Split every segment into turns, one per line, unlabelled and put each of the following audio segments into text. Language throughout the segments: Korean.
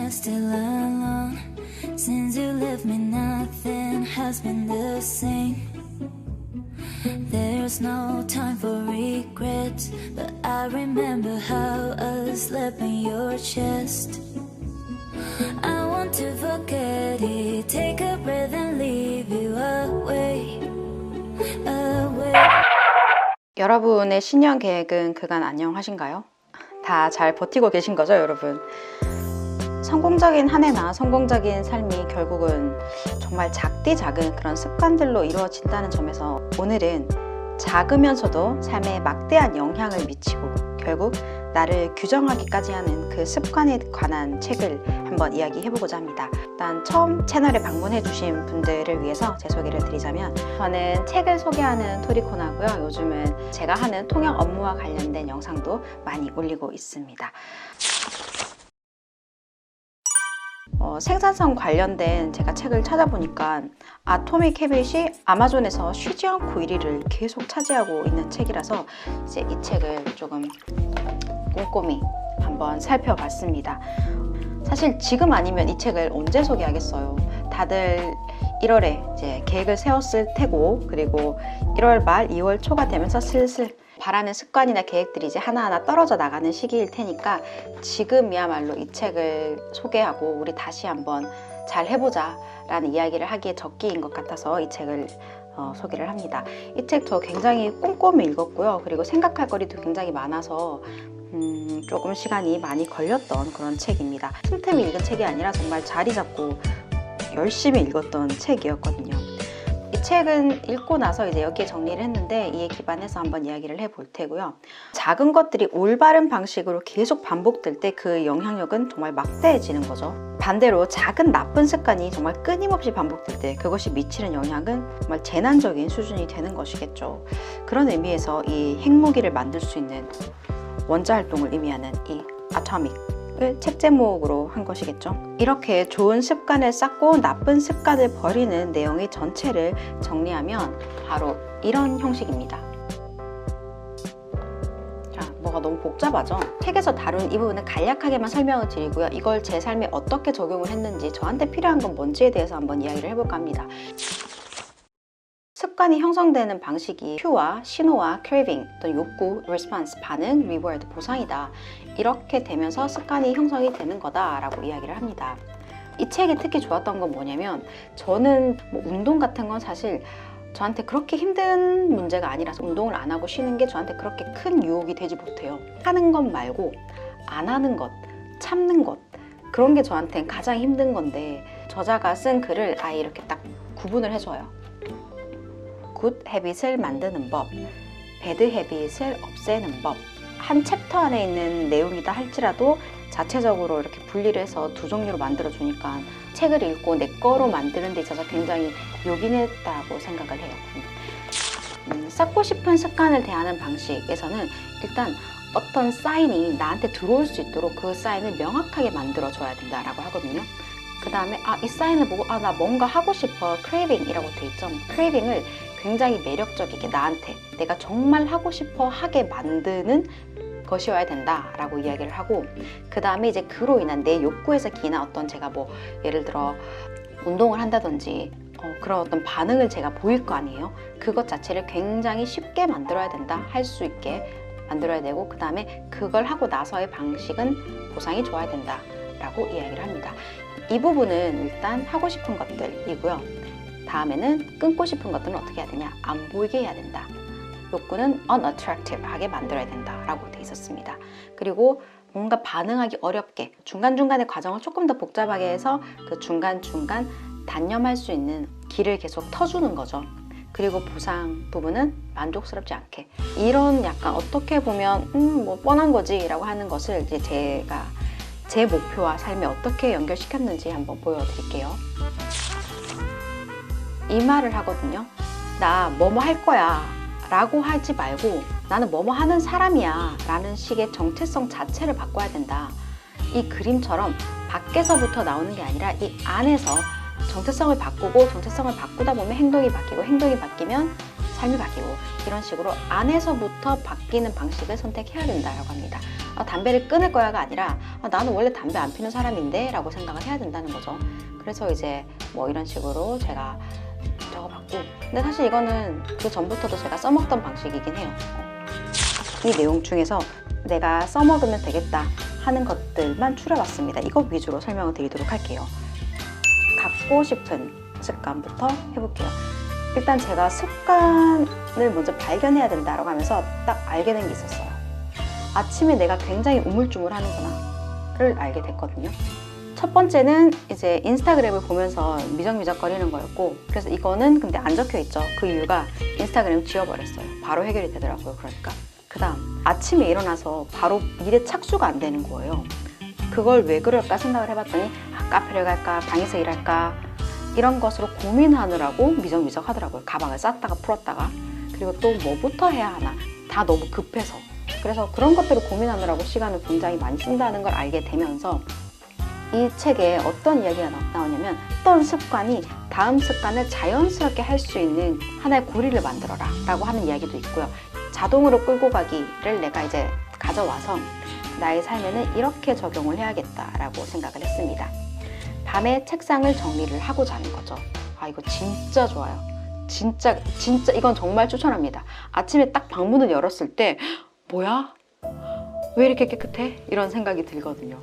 you're still alone. Since you left me, nothing has been the same. There's no time for regrets, but I remember how I slept in your chest. I want to forget it, take a breath and leave you away, away.
여러분의 신년 계획은 그간 안녕하신가요? 다 잘 버티고 계신 거죠, 여러분? 성공적인 한 해나 성공적인 삶이 결국은 정말 작디 작은 그런 습관들로 이루어진다는 점에서 오늘은 작으면서도 삶에 막대한 영향을 미치고 결국 나를 규정하기까지 하는 그 요습관에 관한 책을 한번 이야기해보고자 합니다. 일단 처음 채널에 방문해 주신 분들을 위해서 제 소개를 드리자면, 저는 책을 소개하는 토리코나고요. 요즘은 제가 하는 통역 업무와 관련된 영상도 많이 올리고 있습니다. 생산성 관련된 제가 책을 찾아보니까 아토믹 해빗이 아마존에서 쉬지 않고 1위를 계속 차지하고 있는 책이라서 이제 이 책을 조금 꼼꼼히 한번 살펴봤습니다. 사실 지금 아니면 이 책을 언제 소개하겠어요. 다들 1월에 이제 계획을 세웠을 테고, 그리고 1월 말 2월 초가 되면서 슬슬 바라는 습관이나 계획들이 이제 하나하나 떨어져 나가는 시기일 테니까 지금이야말로 이 책을 소개하고 우리 다시 한번 잘 해보자 라는 이야기를 하기에 적기인 것 같아서 이 책을 소개를 합니다. 이 책 저 굉장히 꼼꼼히 읽었고요. 그리고 생각할 거리도 굉장히 많아서 조금 시간이 많이 걸렸던 그런 책입니다. 틈틈이 읽은 책이 아니라 정말 자리 잡고 열심히 읽었던 책이었거든요. 이 책은 읽고 나서 이제 여기에 정리를 했는데 이에 기반해서 한번 이야기를 해볼 테고요. 작은 것들이 올바른 방식으로 계속 반복될 때 그 영향력은 정말 막대해지는 거죠. 반대로 작은 나쁜 습관이 정말 끊임없이 반복될 때 그것이 미치는 영향은 정말 재난적인 수준이 되는 것이겠죠. 그런 의미에서 이 핵무기를 만들 수 있는 원자활동을 의미하는 이 아토믹을 책 제목으로 한 것이겠죠. 이렇게 좋은 습관을 쌓고 나쁜 습관을 버리는 내용의 전체를 정리하면 바로 이런 형식입니다. 자, 뭐가 너무 복잡하죠? 책에서 다룬 이 부분은 간략하게만 설명을 드리고요. 이걸 제 삶에 어떻게 적용을 했는지, 저한테 필요한 건 뭔지에 대해서 한번 이야기를 해볼까 합니다. 습관이 형성되는 방식이 큐와 신호와 craving, 또는 욕구, response, 반응, reward, 보상이다. 이렇게 되면서 습관이 형성이 되는 거다라고 이야기를 합니다. 이 책이 특히 좋았던 건 뭐냐면, 저는 뭐 운동 같은 건 사실 저한테 그렇게 힘든 문제가 아니라서 운동을 안 하고 쉬는 게 저한테 그렇게 큰 유혹이 되지 못해요. 하는 것 말고 안 하는 것, 참는 것, 그런 게 저한테는 가장 힘든 건데, 저자가 쓴 글을 아예 이렇게 딱 구분을 해줘요. 굿 헤빗을 만드는 법, 배드 헤빗을 없애는 법. 한 챕터 안에 있는 내용이다 할지라도 자체적으로 이렇게 분리를 해서 두 종류로 만들어 주니까 책을 읽고 내 거로 만드는 데 있어서 굉장히 요긴했다고 생각을 해요. 쌓고 싶은 습관을 대하는 방식에서는 일단 어떤 사인이 나한테 들어올 수 있도록 그 사인을 명확하게 만들어 줘야 된다라고 하거든요. 그 다음에 이 사인을 보고 나 뭔가 하고 싶어, craving이라고 돼 있죠. craving을 굉장히 매력적이게 나한테 내가 정말 하고 싶어 하게 만드는 것이어야 된다라고 이야기를 하고, 그 다음에 이제 그로 인한 내 욕구에서 기인한 어떤, 제가 뭐 예를 들어 운동을 한다든지 그런 어떤 반응을 제가 보일 거 아니에요. 그것 자체를 굉장히 쉽게 만들어야 된다, 할 수 있게 만들어야 되고, 그 다음에 그걸 하고 나서의 방식은 보상이 좋아야 된다 라고 이야기를 합니다. 이 부분은 일단 하고 싶은 것들이고요. 다음에는 끊고 싶은 것들은 어떻게 해야 되냐, 안 보이게 해야 된다. 욕구는 unattractive하게 만들어야 된다 라고 돼 있었습니다. 그리고 뭔가 반응하기 어렵게 중간중간의 과정을 조금 더 복잡하게 해서 그 중간중간 단념할 수 있는 길을 계속 터주는 거죠. 그리고 보상 부분은 만족스럽지 않게, 이런 약간 어떻게 보면 뭐 뻔한 거지 라고 하는 것을 이제 제가 제 목표와 삶에 어떻게 연결시켰는지 한번 보여드릴게요. 이 말을 하거든요. 나 뭐뭐 할 거야 라고 하지 말고 나는 뭐뭐 하는 사람이야 라는 식의 정체성 자체를 바꿔야 된다. 이 그림처럼 밖에서부터 나오는 게 아니라 이 안에서 정체성을 바꾸고, 정체성을 바꾸다 보면 행동이 바뀌고, 행동이 바뀌면 삶이 바뀌고, 이런 식으로 안에서부터 바뀌는 방식을 선택해야 된다고 합니다. 담배를 끊을 거야가 아니라 나는 원래 담배 안 피는 사람인데 라고 생각을 해야 된다는 거죠. 그래서 이제 뭐 이런 식으로 제가 적어봤고, 근데 사실 이거는 그 전부터도 제가 써먹던 방식이긴 해요. 이 내용 중에서 내가 써먹으면 되겠다 하는 것들만 추려봤습니다. 이것 위주로 설명을 드리도록 할게요. 갖고 싶은 습관부터 해볼게요. 일단 제가 습관을 먼저 발견해야 된다라고 하면서 딱 알게 된 게 있었어요. 아침에 내가 굉장히 우물쭈물하는구나를 알게 됐거든요. 첫 번째는 이제 인스타그램을 보면서 미적미적거리는 거였고, 그래서 이거는 근데 안 적혀 있죠. 그 이유가 인스타그램 지워버렸어요. 바로 해결이 되더라고요. 그러니까 그 다음 아침에 일어나서 바로 일에 착수가 안 되는 거예요. 그걸 왜 그럴까 생각을 해봤더니 카페를 갈까 방에서 일할까 이런 것으로 고민하느라고 미적미적 하더라고요. 가방을 쌌다가 풀었다가, 그리고 또 뭐부터 해야 하나 다 너무 급해서. 그래서 그런 것들을 고민하느라고 시간을 굉장히 많이 쓴다는 걸 알게 되면서 이 책에 어떤 이야기가 나오냐면, 어떤 습관이 다음 습관을 자연스럽게 할 수 있는 하나의 고리를 만들어라 라고 하는 이야기도 있고요. 자동으로 끌고 가기를 내가 이제 가져와서 나의 삶에는 이렇게 적용을 해야겠다라고 생각을 했습니다. 밤에 책상을 정리를 하고 자는 거죠. 이거 진짜 좋아요. 진짜 이건 정말 추천합니다. 아침에 딱 방문을 열었을 때 뭐야? 왜 이렇게 깨끗해? 이런 생각이 들거든요.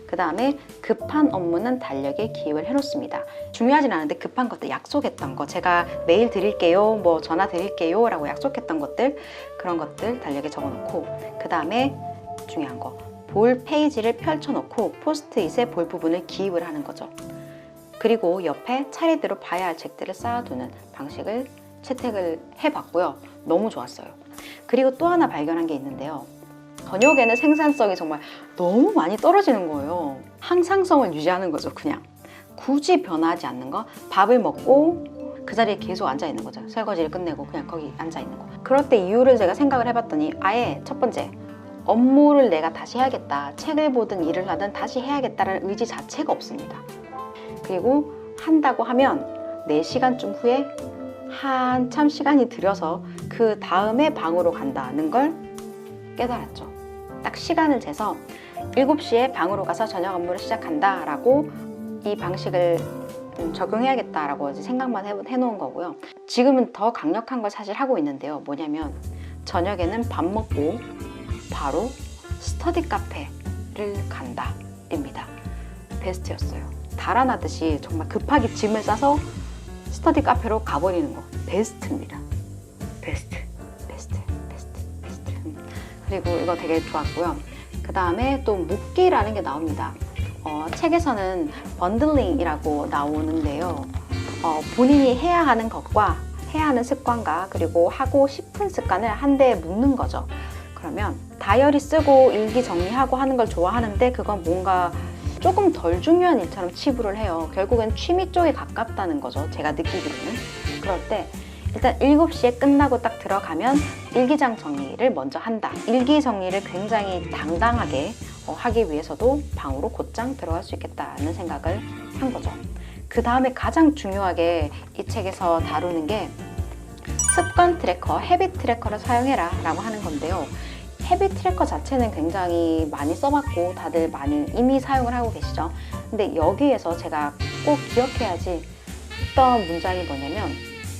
그 다음에 급한 업무는 달력에 기입을 해놓습니다. 중요하진 않은데 급한 것들, 약속했던 거, 제가 메일 드릴게요, 뭐 전화 드릴게요 라고 약속했던 것들, 그런 것들 달력에 적어놓고, 그 다음에 중요한 거, 볼 페이지를 펼쳐놓고 포스트잇에 볼 부분을 기입을 하는 거죠. 그리고 옆에 차례대로 봐야 할 책들을 쌓아두는 방식을 채택을 해봤고요. 너무 좋았어요. 그리고 또 하나 발견한 게 있는데요. 저녁에는 생산성이 정말 너무 많이 떨어지는 거예요. 항상성을 유지하는 거죠. 그냥 굳이 변하지 않는 거, 밥을 먹고 그 자리에 계속 앉아 있는 거죠. 설거지를 끝내고 그냥 거기 앉아 있는 거. 그럴 때 이유를 제가 생각을 해봤더니 아예 첫 번째, 업무를 내가 다시 해야겠다, 책을 보든 일을 하든 다시 해야겠다라는 의지 자체가 없습니다. 그리고 한다고 하면 4시간쯤 후에 한참 시간이 들여서 그 다음에 방으로 간다는 걸 깨달았죠. 딱 시간을 재서 7시에 방으로 가서 저녁 업무를 시작한다 라고 이 방식을 적용해야겠다라고 이제 생각만 해놓은 거고요. 지금은 더 강력한 걸 사실 하고 있는데요. 뭐냐면 저녁에는 밥 먹고 바로 스터디 카페를 간다 입니다. 베스트였어요. 달아나듯이 정말 급하게 짐을 싸서 스터디 카페로 가버리는 거 베스트입니다. 베스트. 그리고 이거 되게 좋았고요. 그 다음에 또 묶기라는 게 나옵니다. 책에서는 번들링이라고 나오는데요. 본인이 해야 하는 것과 해야 하는 습관과 그리고 하고 싶은 습관을 한 대에 묶는 거죠. 그러면 다이어리 쓰고 일기 정리하고 하는 걸 좋아하는데 그건 뭔가 조금 덜 중요한 일처럼 치부를 해요. 결국엔 취미 쪽에 가깝다는 거죠. 제가 느끼기로는. 그럴 때 일단 7시에 끝나고 딱 들어가면 일기장 정리를 먼저 한다. 일기 정리를 굉장히 당당하게 하기 위해서도 방으로 곧장 들어갈 수 있겠다는 생각을 한 거죠. 그 다음에 가장 중요하게 이 책에서 다루는 게 습관 트래커, 헤빗 트래커를 사용해라 라고 하는 건데요. 헤빗 트래커 자체는 굉장히 많이 써봤고 다들 많이 이미 사용을 하고 계시죠. 근데 여기에서 제가 꼭 기억해야지 했던 문장이 뭐냐면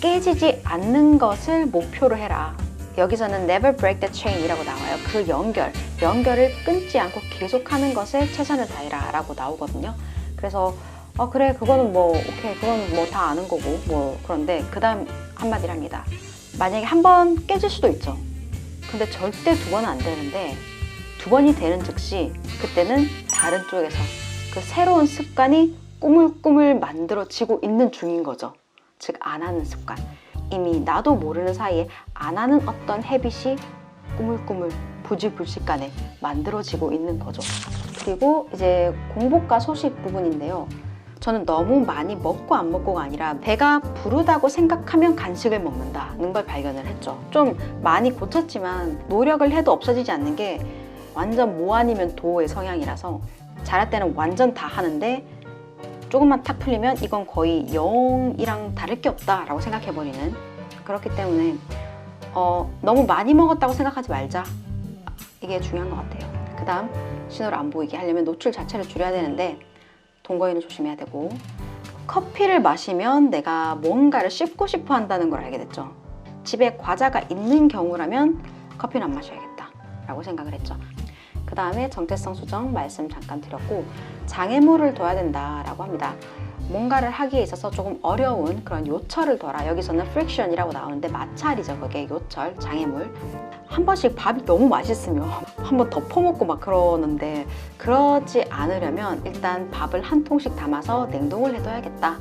깨지지 않는 것을 목표로 해라. 여기서는 never break the chain 이라고 나와요. 그 연결을 끊지 않고 계속하는 것에 최선을 다해라 라고 나오거든요. 그래서 그래 그거는 뭐 오케이 그건 뭐 다 아는 거고 뭐 그런데 그 다음 한마디를 합니다. 만약에 한 번 깨질 수도 있죠. 근데 절대 2번은 안 되는데 2번이 되는 즉시 그때는 다른 쪽에서 그 새로운 습관이 꾸물꾸물 만들어지고 있는 중인 거죠. 즉 안 하는 습관, 이미 나도 모르는 사이에 안 하는 어떤 헤빗이 꾸물꾸물 부지불식간에 만들어지고 있는 거죠. 그리고 이제 공복과 소식 부분인데요. 저는 너무 많이 먹고 안 먹고가 아니라 배가 부르다고 생각하면 간식을 먹는다는 걸 발견을 했죠. 좀 많이 고쳤지만 노력을 해도 없어지지 않는 게 완전 모 아니면 도의 성향이라서 잘할 때는 완전 다 하는데 조금만 탁 풀리면 이건 거의 0이랑 다를 게 없다라고 생각해버리는, 그렇기 때문에 너무 많이 먹었다고 생각하지 말자. 이게 중요한 것 같아요. 그 다음 신호를 안 보이게 하려면 노출 자체를 줄여야 되는데 동거인을 조심해야 되고, 커피를 마시면 내가 뭔가를 씹고 싶어 한다는 걸 알게 됐죠. 집에 과자가 있는 경우라면 커피는 안 마셔야겠다 라고 생각을 했죠. 그 다음에 정체성 수정 말씀 잠깐 드렸고, 장애물을 둬야 된다라고 합니다. 뭔가를 하기에 있어서 조금 어려운 그런 요철을 둬라. 여기서는 friction이라고 나오는데 마찰이죠. 그게 요철, 장애물. 한 번씩 밥이 너무 맛있으면 한 번 더 퍼먹고 막 그러는데, 그러지 않으려면 일단 밥을 한 통씩 담아서 냉동을 해둬야겠다.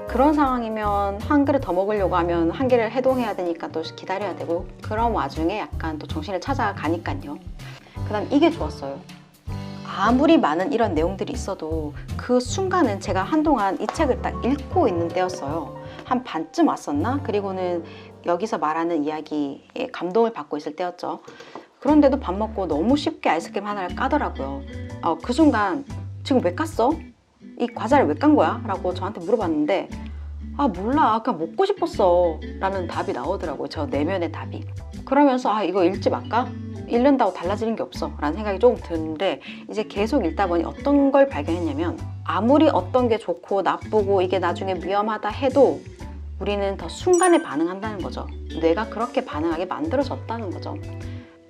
그런 상황이면 한 그릇 더 먹으려고 하면 한 개를 해동해야 되니까 또 기다려야 되고, 그런 와중에 약간 또 정신을 찾아가니까요. 그 다음 이게 좋았어요. 아무리 많은 이런 내용들이 있어도 그 순간은 제가 한동안 이 책을 딱 읽고 있는 때였어요. 한 반쯤 왔었나? 그리고는 여기서 말하는 이야기에 감동을 받고 있을 때였죠. 그런데도 밥 먹고 너무 쉽게 아이스크림 하나를 까더라고요. 그 순간 지금 왜 깠어? 이 과자를 왜 깐 거야? 라고 저한테 물어봤는데, 몰라, 그냥 먹고 싶었어 라는 답이 나오더라고요. 저 내면의 답이. 그러면서 이거 읽지 말까? 읽는다고 달라지는 게 없어 라는 생각이 조금 드는데, 이제 계속 읽다 보니 어떤 걸 발견했냐면, 아무리 어떤 게 좋고 나쁘고 이게 나중에 위험하다 해도 우리는 더 순간에 반응한다는 거죠. 뇌가 그렇게 반응하게 만들어졌다는 거죠.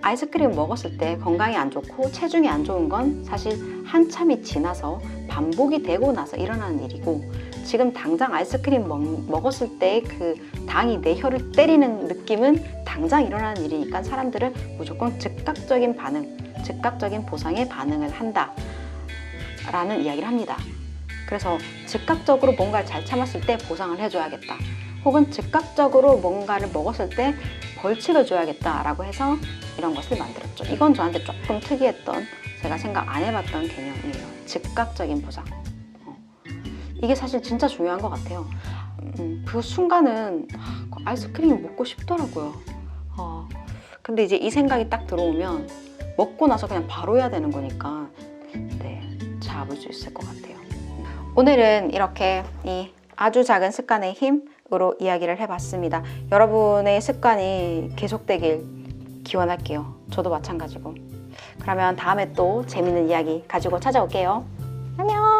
아이스크림 먹었을 때 건강에 안 좋고 체중이 안 좋은 건 사실 한참이 지나서 반복이 되고 나서 일어나는 일이고, 지금 당장 아이스크림 먹었을 때 그 당이 내 혀를 때리는 느낌은 당장 일어나는 일이니까 사람들은 무조건 즉각적인 반응, 즉각적인 보상에 반응을 한다 라는 이야기를 합니다. 그래서 즉각적으로 뭔가를 잘 참았을 때 보상을 해줘야겠다, 혹은 즉각적으로 뭔가를 먹었을 때 벌칙을 줘야겠다 라고 해서 이런 것을 만들었죠. 이건 저한테 조금 특이했던, 제가 생각 안 해봤던 개념이에요. 즉각적인 보상. 이게 사실 진짜 중요한 것 같아요. 그 순간은 아이스크림이 먹고 싶더라고요. 근데 이제 이 생각이 딱 들어오면 먹고 나서 그냥 바로 해야 되는 거니까 잡을 수 있을 것 같아요. 오늘은 이렇게 이 아주 작은 습관의 힘으로 이야기를 해봤습니다. 여러분의 습관이 계속되길 기원할게요. 저도 마찬가지고. 그러면 다음에 또 재밌는 이야기 가지고 찾아올게요. 안녕.